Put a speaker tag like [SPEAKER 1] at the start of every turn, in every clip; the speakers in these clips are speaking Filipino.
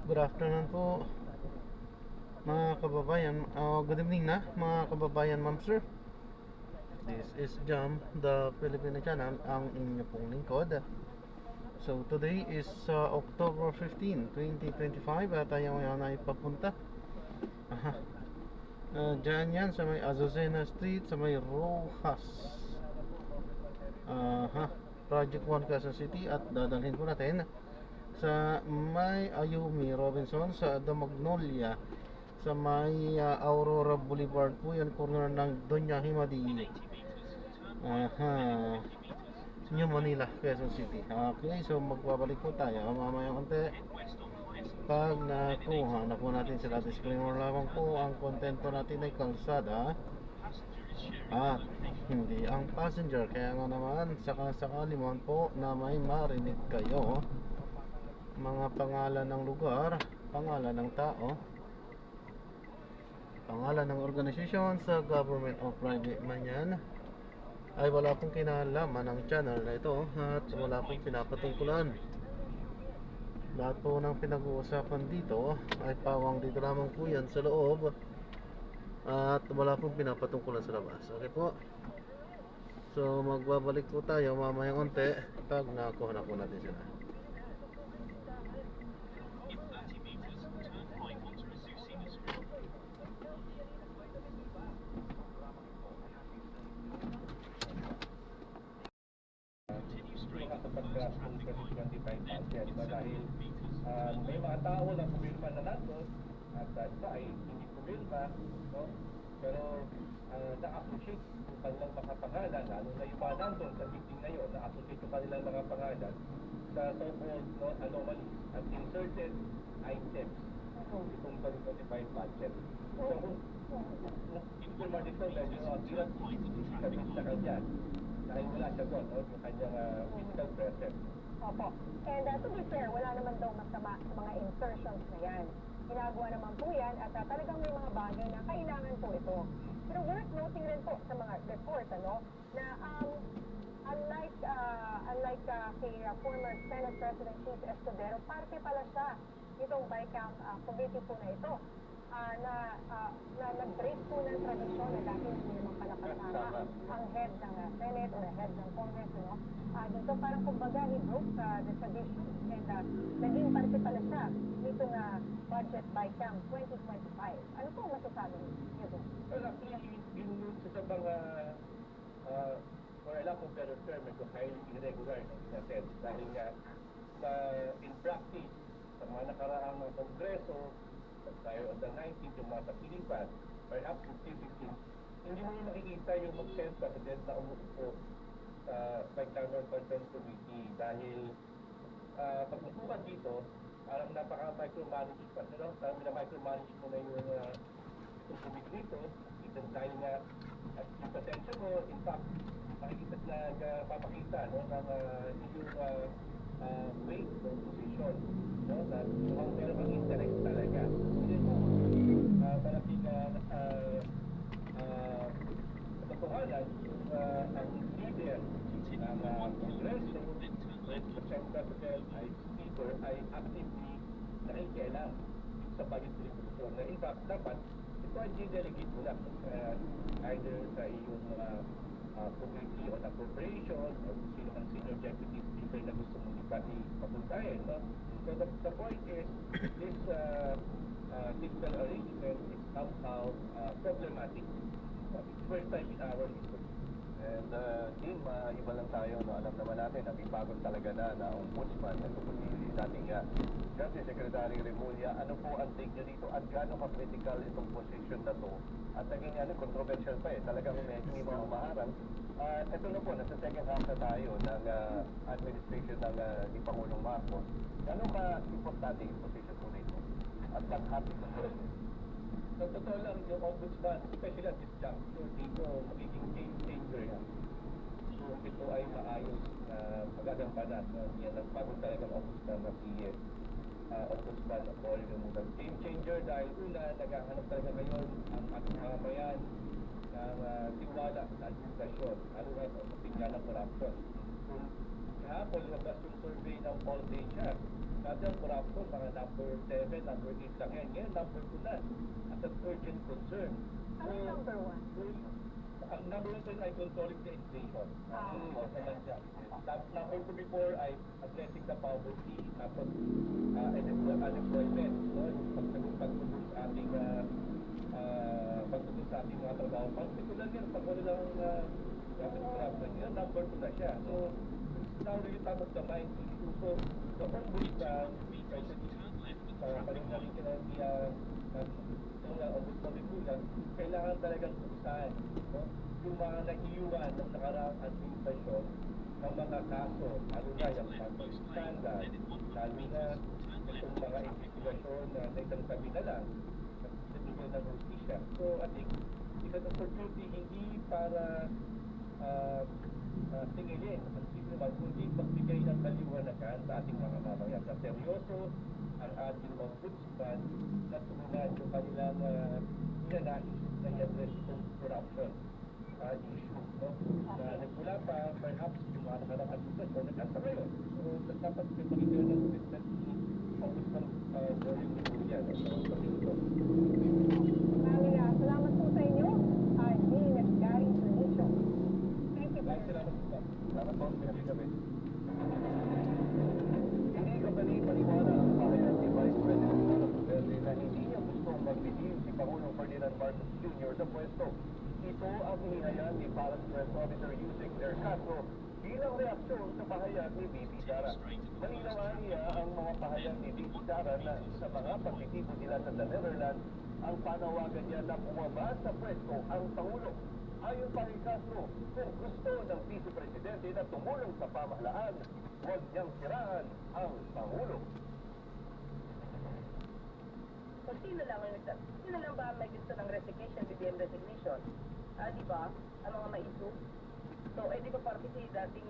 [SPEAKER 1] Good afternoon po mga kababayan. Good evening na mga kababayan, ma'am sir. This is Jam, the Filipino channel, ang inyo pong lingkod. So today is October 15, 2025 at tayo ngayon ay papunta. Aha. Dyan yan sa may Azucena Street, sa may Rojas. Aha. Project 1 Quezon City at dadalhin po natin sa may Ayumi Robinson sa The Magnolia sa may Aurora Boulevard po yan, corner ng Doña Himadi. Aha. New Manila, Quezon City. Okay, so magbabalik po tayo mamaya konti pag nakuha na po natin sila. Disclaimer lamang po, ang kontento natin ay kalsada at hindi ang passenger. Kaya nga naman, sakali man po na may marinig kayo mga pangalan ng lugar, pangalan ng tao, pangalan ng organisasyon sa government o private man yan, ay wala pong kinalaman ng channel na ito at wala pong pinapatungkulan. Lahat po ng pinag-uusapan dito ay pawang dito lamang po yan sa loob at wala pong pinapatungkulan sa labas. Okay po, so magbabalik po tayo mamaya konti pag nakuha na po natin sila.
[SPEAKER 2] Makatapag-grasp ng 2025 budget dahil may mga tao na pumirma na nandun at iba ay hindi pumirma, no? Pero na-associate yung kanilang mga pangalan, lalo na yung mga nandun sa meeting na yun, na-associate yung kanilang mga pangalan sa so-called anomalies at inserted items itong 2025 budget. So kung pumirma dito, medyo hirap sabihin sa kanya dahil wala siya doon, yung kanyang physical presence.
[SPEAKER 3] Opo. And to be fair, wala naman daw masama sa mga insertions na yan. Ginagawa naman po yan at talagang may mga bagay na kailangan po ito. Pero worth noting rin po sa mga report, na unlike kay former Senate President Chief Escudero, parte pala siya itong BICAM committee po na ito. Na nag-break po ng tradisyon na dahil hindi naman pala kasama ang head ng Senate o the head ng Congress, dito parang kumbaga he broke the tradition and naging parte pala siya dito na budget by CAM 2025. Ano po masasabi niyo doon?
[SPEAKER 2] Well, actually, yun sa mga for a lack of better term, ito highly irregular in a sense dahil nga in practice sa mga nakaraang kongreso tayo on the 19th yung mga tapilipan, perhaps in 15, hindi mo yung makikita yung mag-send president na umuupo sa Bicameral Conference Committee dahil pag upuan dito, parang napaka-micromanage pa. Parang na-micromanage mo na yung committee dito, dahil nga at yung potential mo, in fact, makikita na papakita ng yung weight o position na mukhang meron kang intellect talaga. Hindi mo malaking katotohanan ang leader ng Kongreso, the President ay speaker ay actively nakikialam sa budget resolution na in fact dapat ito ay delegate mo lang either sa iyong committee on appropriation o sino ang senior deputy speaker na gusto mong ipapuntahin, no? So the point is this fiscal arrangement is somehow problematic. It's first time in our history.
[SPEAKER 4] And Jim, iba lang tayo, no? Alam naman natin, naging bagon talaga na ombudsman na si dating Justice Secretary Remulla. Ano po ang take nyo dito at gaano ka-critical itong position na to? At naging controversial pa talagang medyo may mga umaharang. Ito na po, nasa second half na tayo ng administration ng ni Pangulong Marcos. Ano ka-importante yung position po nito? At ba't-happy sa position?
[SPEAKER 2] Sa totoo lang, yung ombudsman, especially at this juncture, dito magiging game changer yan. Kung ito ay maayos na magagampanan, yan ang bagong talagang ombudsman na si Ombudsman Paul Remulla. Game changer dahil una, naghahanap talaga ngayon ang ating mamamayan ng tiwala sa administrasyon, lalo na sa tingnan ng corruption. Kung kahapon, lumabas yung survey ng All Day Chat, Dati ang corruption, mga number 7, number 8 lang yan. Ngayon, number 2 na. At an urgent concern.
[SPEAKER 3] Anong number 1?
[SPEAKER 2] Ang number 1 ay controlling the inflation.
[SPEAKER 3] Ah.
[SPEAKER 2] Naman siya. Number 2 before ay addressing the poverty. Tapos, unemployment. No? Pagtutulong sa ating mga trabaho. Particular yan, pag wala lang corruption yan, number 2 na siya. So, now really top of the mind issue. So, the ombudsman, especially kanina rin ng ombudsman Lipunan, kailangan talagang buksan yung mga nag-iwan ng nakaraang administrasyon ng mga kaso, lalo na yung mga scandal, lalo na itong mga investigasyon na isang sabi na lang sa tingin ng justisya. So, I think it's an opportunity hindi para tingilin ang naman, kundi magbigay ng kaliwanagan sa ating mga mamamayan. Na seryoso ang ating ombudsman na tumungan yung kanilang hinanais na i-address itong corruption issue. No? Na nagmula pa, perhaps, yung mga nakarang administrasyon nag-asa ngayon. So, dapat may pakita ng commitment ni Ombudsman Boring Lipunan sa mga ito.
[SPEAKER 3] Maraming salamat po sa inyo. Jean Gary Pernicio. Thank you very much.
[SPEAKER 2] Salamat po.
[SPEAKER 4] Salamat po, gabi. Hindi ka ba ni paniwala ang pahayag ni Vice President Sara Duterte na hindi niya gustong magbigay si Pangulong Ferdinand Marcos Jr. sa pwesto. Ito ang hinihayag ni Palace Press Officer Yusek Der Castro bilang reaksyon sa pahayag ni VP Sara. Maninawaan niya ang mga pahayag ni VP Sara na sa mga pagtitipon nila sa The Netherlands, ang panawagan niya na bumaba sa pwesto ang Pangulo. Ayon pa kay Castro, kung gusto ng Vice Presidente na tumulong sa pamahalaan, huwag niyang siraan ang Pangulo.
[SPEAKER 5] So, sino lang ba may gusto ng resignation, BBM resignation? Di ba? Ang mga ma-issue. So, di ba parte si dating,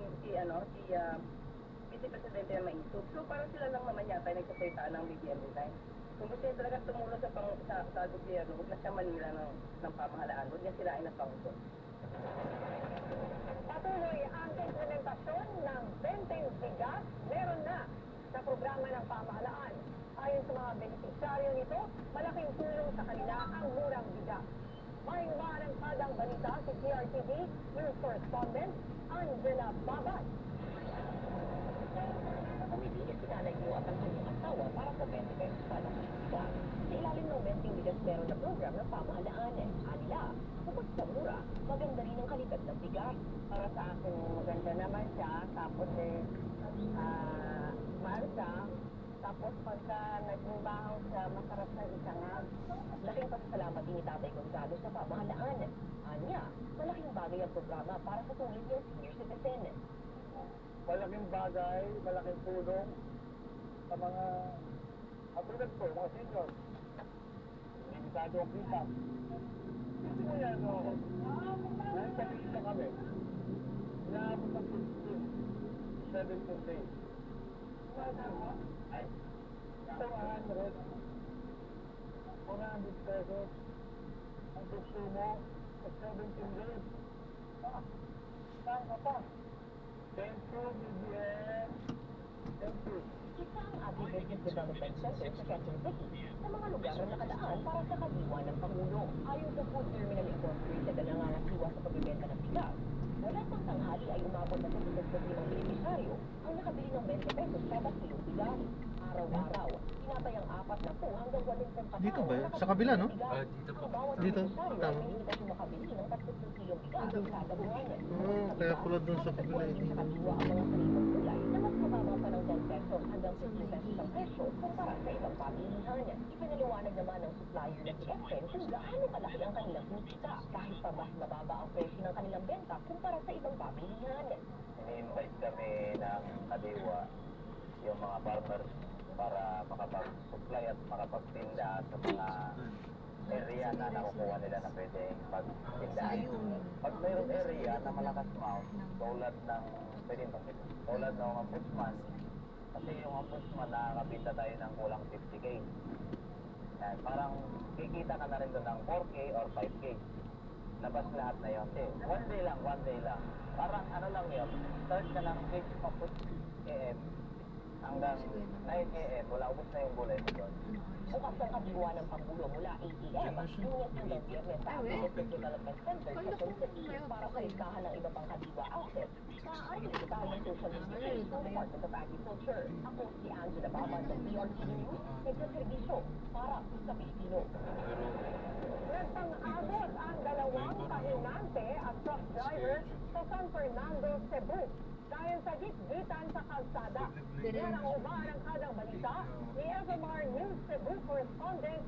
[SPEAKER 5] Vice Presidente na ma-issue. So, parang sila lang naman yata yung nagsasalita ng BBM resign. Kung gusto niya talaga tumulong sa gobyerno, huwag na siya manila ng pamahalaan, huwag niya sirain ang Pangulo.
[SPEAKER 3] Patuloy ang implementasyon ng 20 bigas meron na sa programa ng pamahalaan. Ayon sa mga benepisyaryo nito, malaking tulong sa kanila ang murang bigas. May marangkadang balita si PRTV News Correspondent Angela Babad.
[SPEAKER 6] Umibilis si Nanay Mo at ang kanyang asawa para sa 20 pesos kada kasita. Sa ilalim ng 20 bigas meron na program ng pamahalaan. Anila, bukod sa mura, maganda rin ang kalidad ng bigas.
[SPEAKER 3] Para sa akin, maganda naman siya. Tapos mahal siya. Tapos pagka nagtrabaho siya, masarap na isangag.
[SPEAKER 6] Laking pasasalamat din ni Tatay Gonzalo sa pamahalaan. Anya, malaking bagay ang programa para sa tulad niyang senior citizen.
[SPEAKER 4] Malaking bagay, malaking tulong sa mga katulad ko, mga senior. Limitado ang kita. Hindi mo yan, no? Dahil sabihin na kami, inaabot ng 17 days. Ay, 400 pesos ang gusto mo sa 17 days. Saan ka pa? Thank you, BBM. Thank you.
[SPEAKER 6] Isa ang Agribusiness Development Center sa Quezon City sa mga lugar na nakadaan para sa kadiwa ng Pangulo. Ayon sa Food Terminal Incorporated na nangangasiwa sa pagbibenta ng bigas, mula pang tanghali ay umabot na sa 75 benepisyaryo ang nakabili ng 20 pesos kada kilong bigas. Araw-araw, tinabayang 4 hanggang 80 katao.
[SPEAKER 1] Dito ba yun? Sa kabila, no?
[SPEAKER 6] Dito po.
[SPEAKER 1] Dito,
[SPEAKER 6] Tama.
[SPEAKER 1] tama.
[SPEAKER 6] Ay makabili ng 30 kilong bigas kada buwan.
[SPEAKER 1] Kaya pula doon sa kabila,
[SPEAKER 6] Sa
[SPEAKER 1] hindi
[SPEAKER 6] kadiwa ang mga saribang gulay na mas mababa pa ng 10 pesos hanggang 50 pesos ang presyo kumpara sa ibang pamilihan. Ipinaliwanag naman ng supplier na si FM kung gaano kalaki ang kanilang kinikita kahit pa mas mababa ang presyo ng kanilang benta kumpara sa ibang pamilihan.
[SPEAKER 4] Ini-invite kami ng kadiwa yung mga farmers para makapag-supply at makapagtinda sa mga area na nakukuha nila na pwedeng pagtindahan. Pag mayroong area na malakas mount, tulad ng ombudsman, kasi yung ombudsman nakakabita tayo ng kulang 50K. Yan, parang kikita ka na rin doon ng 4K or 5K. Labas lahat na yun. One day lang. Parang ano lang yun, start ka lang page of AM.
[SPEAKER 5] hanggang 9 a.m. wala, ubos na yung boleto doon.
[SPEAKER 6] Bukas ang kadiwa ng Pangulo mula 8 a.m. Lunes hanggang Biyernes sa Agricultural Development Center sa Quezon City para sa listahan ng iba pang kadiwa outfit. Maaaring ibitahan ng social media page ng Department of Agriculture. Ako si Angela Baban ng BRTV News, nagsaservisyo para sa Pilipino.
[SPEAKER 3] Nagpang-abot ang dalawang pahinante at truck driver sa San Fernando, Cebu. Dahil sa gitgitan sa kalsada. Yan ang umaarangkadang balita ni FMR News Cebu correspondent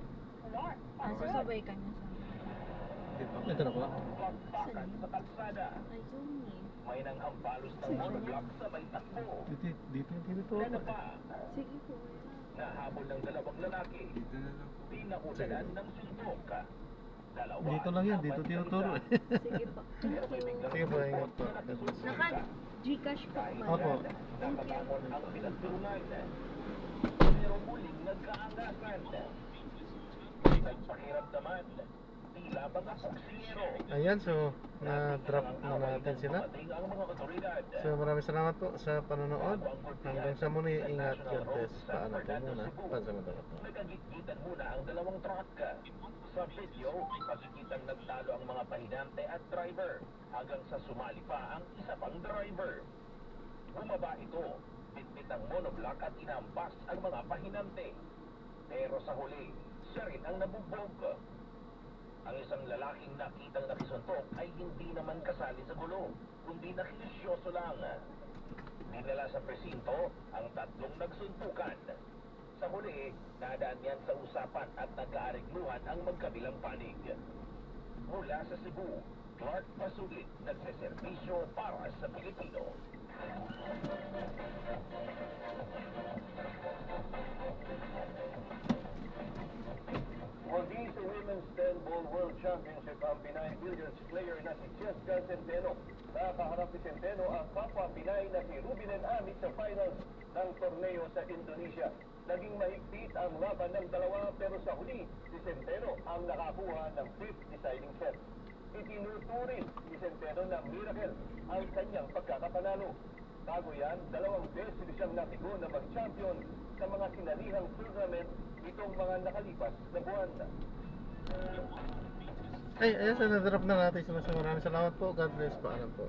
[SPEAKER 3] Clark Pascual.
[SPEAKER 7] Sasabay ka na sa
[SPEAKER 1] Ito na po.
[SPEAKER 4] Bakbakan sa kalsada.
[SPEAKER 7] ayun eh.
[SPEAKER 4] May nang ampalos ng monoblock sa may takbo.
[SPEAKER 1] Dito.
[SPEAKER 4] Ano pa?
[SPEAKER 7] Sige po.
[SPEAKER 4] Nahabol ng dalawang lalaki. Pinakulanan ng suntok. Dalawa.
[SPEAKER 1] Dito lang yan, dito tinuturo eh.
[SPEAKER 7] Sige po.
[SPEAKER 4] Pero may biglang
[SPEAKER 1] Sige po, ingat po.
[SPEAKER 7] Naka-Gcash po ba?
[SPEAKER 1] Opo.
[SPEAKER 4] Nakatakot ang pinagturunan. Pero muling nagkaangasan. Nagpakiramdaman. Tila mga boksingero.
[SPEAKER 1] Ayan, so na-drop na natin sila.
[SPEAKER 4] Dumating ang mga otoridad.
[SPEAKER 1] So maraming salamat po sa panonood. Hanggang sa muli, ingat, God bless. Paano po muna? Pansamantala po.
[SPEAKER 4] Nagkagit-gitan muna ang dalawang truck. Sa video, makikitang nagtalo ang mga pahinante at driver hanggang sa sumali pa ang isa pang driver. Bumaba ito, bitbit ang monoblock at inampas ang mga pahinante. Pero sa huli, siya rin ang nabugbog. Ang isang lalaking nakitang nakisuntok ay hindi naman kasali sa gulo, kundi nakilisyoso lang. Dinala sa presinto ang tatlong nagsuntukan. Sa huli, nadaan yan sa usapan at nagkaarigluhan ang magkabilang panig. Mula sa Cebu, Clark Pasulit, nagseservisyo para sa Pilipino. Muli sa Women's 10 Ball World Championship ang Pinay Billiards player na si Cheska Centeno. Nakaharap ni Centeno ang kapwa Pinay na si Rubinen Amit sa finals ng torneo sa Indonesia. Naging mahigpit ang laban ng dalawa pero sa huli, si Centeno ang nakakuha ng 5th deciding set. Itinuturin ni Centeno ng miracle ang kanyang pagkakapanalo. Bago yan, 2 beses siyang napigo na mag-champion sa mga sinalihang tournament itong mga nakalipas na buwan.
[SPEAKER 1] Ay, ayan, so na-drop na natin sila. So maraming salamat po. God bless. Paalam po.